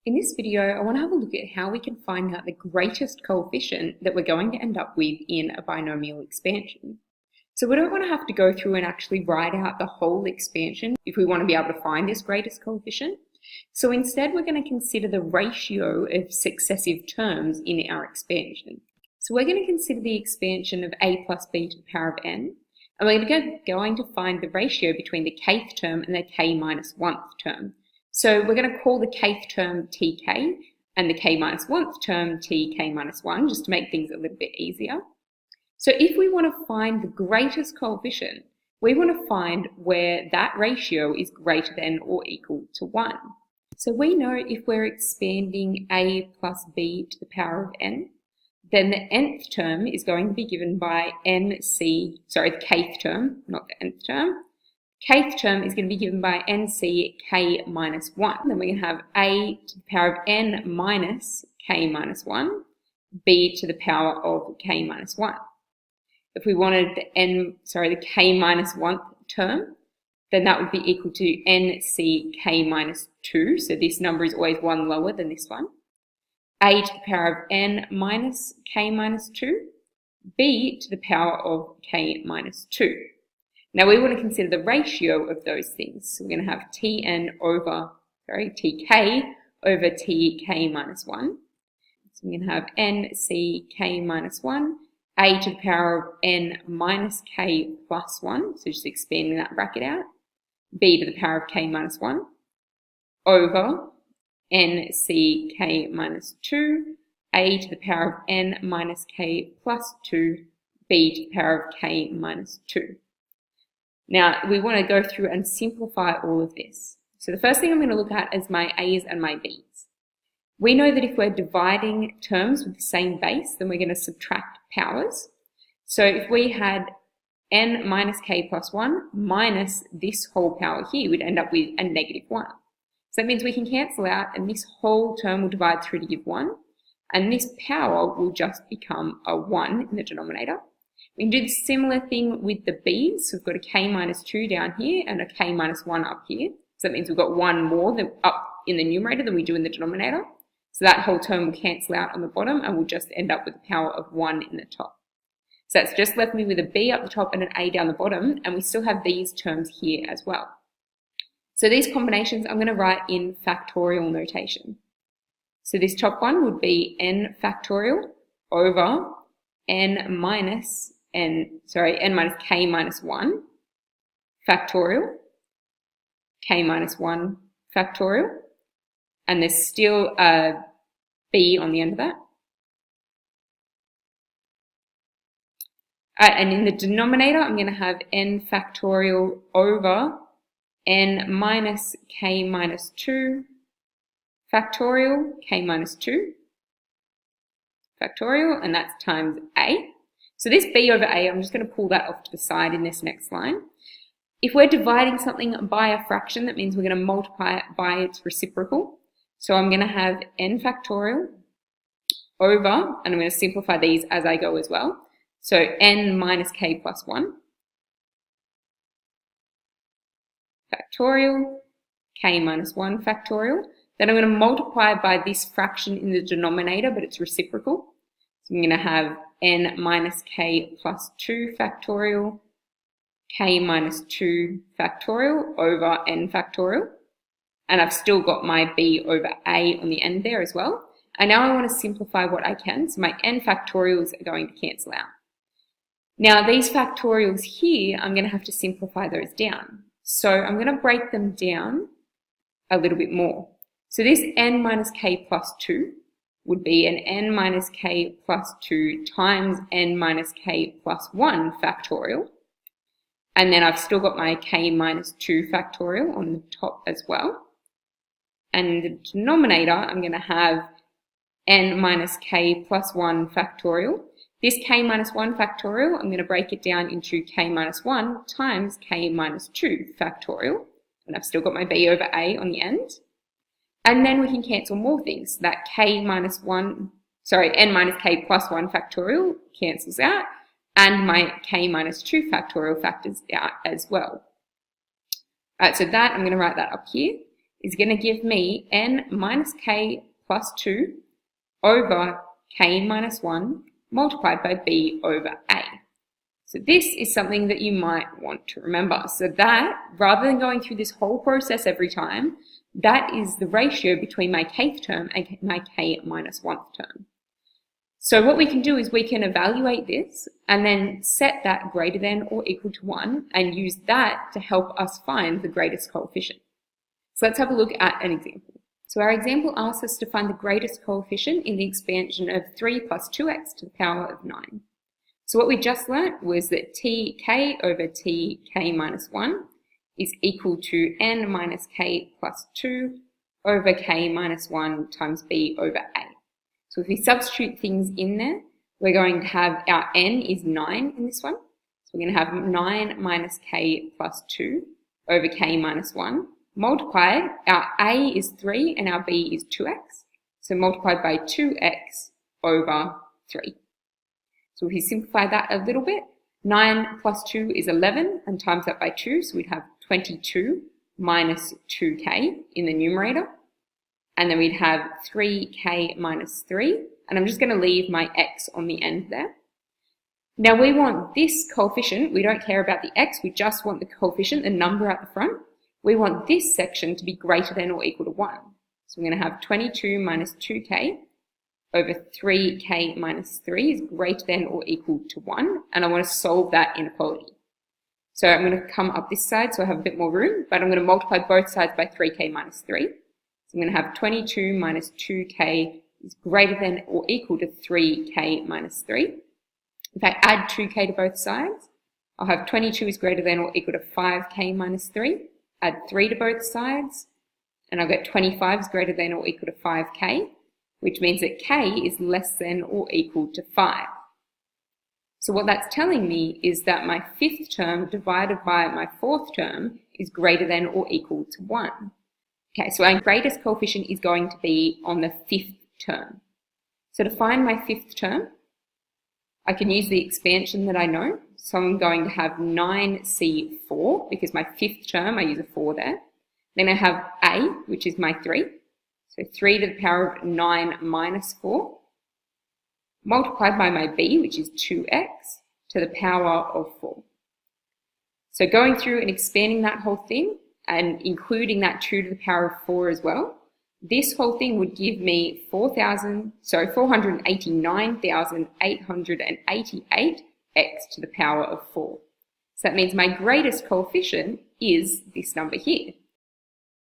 In this video, I want to have a look at how we can find out the greatest coefficient that we're going to end up with in a binomial expansion. So we don't want to have to go through and actually write out the whole expansion if we want to be able to find this greatest coefficient. So instead, we're going to consider the ratio of successive terms in our expansion. So we're going to consider the expansion of a plus b to the power of n, and we're going to find the ratio between the kth term and the k minus 1th term. So we're going to call the kth term tk and the k minus 1th term tk minus 1, just to make things a little bit easier. So if we want to find the greatest coefficient, we want to find where that ratio is greater than or equal to 1. So we know if we're expanding a plus b to the power of n, then the nth term is going to be given by the kth term, not the nth term. Kth term is going to be given by nc k minus 1. Then we're going to have a to the power of n minus k minus 1, b to the power of k minus 1. If we wanted the k minus 1th term, then that would be equal to nc k minus 2. So this number is always one lower than this one. A to the power of n minus k minus 2, b to the power of k minus 2. Now we want to consider the ratio of those things. So we're going to have tk over tk minus 1. So we're going to have nc k minus 1, a to the power of n minus k plus 1, so just expanding that bracket out, b to the power of k minus 1, over nc k minus 2, a to the power of n minus k plus 2, b to the power of k minus 2. Now, we want to go through and simplify all of this. So the first thing I'm going to look at is my a's and my b's. We know that if we're dividing terms with the same base, then we're going to subtract powers. So if we had n minus k plus 1 minus this whole power here, we'd end up with a negative 1. So that means we can cancel out, and this whole term will divide through to give 1, and this power will just become a 1 in the denominator. We can do the similar thing with the b's. So we've got a k minus 2 down here and a k minus 1 up here. So that means we've got 1 more up in the numerator than we do in the denominator. So that whole term will cancel out on the bottom, and we'll just end up with a power of 1 in the top. So that's just left me with a b up the top and an a down the bottom, and we still have these terms here as well. So these combinations I'm going to write in factorial notation. So this top one would be n factorial over n minus k minus 1 factorial, k minus 1 factorial, and there's still a b on the end of that. And in the denominator, I'm going to have n factorial over n minus k minus 2 factorial, k minus 2 factorial, and that's times a. So this b over a, I'm just going to pull that off to the side in this next line. If we're dividing something by a fraction, that means we're going to multiply it by its reciprocal. So I'm going to have n factorial over, and I'm going to simplify these as I go as well. So n minus k plus 1 factorial, k minus 1 factorial. Then I'm going to multiply by this fraction in the denominator, but it's reciprocal. So I'm going to have n minus k plus 2 factorial, k minus 2 factorial over n factorial. And I've still got my b over a on the end there as well. And now I want to simplify what I can. So my n factorials are going to cancel out. Now these factorials here, I'm going to have to simplify those down. So I'm going to break them down a little bit more. So this n minus k plus 2 would be an n minus k plus 2 times n minus k plus 1 factorial. And then I've still got my k minus 2 factorial on the top as well. And in the denominator, I'm going to have n minus k plus 1 factorial. This k minus 1 factorial, I'm going to break it down into k minus 1 times k minus 2 factorial. And I've still got my b over a on the end. And then we can cancel more things. That n minus k plus 1 factorial cancels out, and my k minus 2 factorial factors out as well. Alright, so that, I'm going to write that up here. is going to give me n minus k plus 2 over k minus 1 multiplied by b over a. So this is something that you might want to remember. So that, rather than going through this whole process every time, that is the ratio between my kth term and my k minus 1th term. So what we can do is we can evaluate this and then set that greater than or equal to 1 and use that to help us find the greatest coefficient. So let's have a look at an example. So our example asks us to find the greatest coefficient in the expansion of 3 plus 2x to the power of 9. So what we just learnt was that tk over tk minus 1 is equal to n minus k plus 2 over k minus 1 times b over a. So if we substitute things in there, we're going to have our n is 9 in this one. So we're going to have 9 minus k plus 2 over k minus 1 multiplied. Our a is 3 and our b is 2x. So multiplied by 2x over 3. So if we simplify that a little bit, 9 plus 2 is 11 and times that by 2. So we'd have 22 minus 2k in the numerator. And then we'd have 3k minus 3. And I'm just going to leave my x on the end there. Now we want this coefficient. We don't care about the x. We just want the coefficient, the number at the front. We want this section to be greater than or equal to 1. So we're going to have 22 minus 2k over 3k minus 3 is greater than or equal to 1. And I want to solve that inequality. So I'm going to come up this side so I have a bit more room, but I'm going to multiply both sides by 3k minus 3. So I'm going to have 22 minus 2k is greater than or equal to 3k minus 3. If I add 2k to both sides, I'll have 22 is greater than or equal to 5k minus 3. Add 3 to both sides, and I'll get 25 is greater than or equal to 5k, which means that k is less than or equal to 5. So what that's telling me is that my 5th term divided by my 4th term is greater than or equal to 1. Okay, so our greatest coefficient is going to be on the 5th term. So to find my 5th term, I can use the expansion that I know. So I'm going to have 9c4, because my 5th term, I use a 4 there. Then I have a, which is my 3. So 3 to the power of 9 minus 4, multiplied by my b, which is 2x, to the power of 4. So going through and expanding that whole thing, and including that 2 to the power of 4 as well, this whole thing would give me 489,888 x to the power of 4. So that means my greatest coefficient is this number here.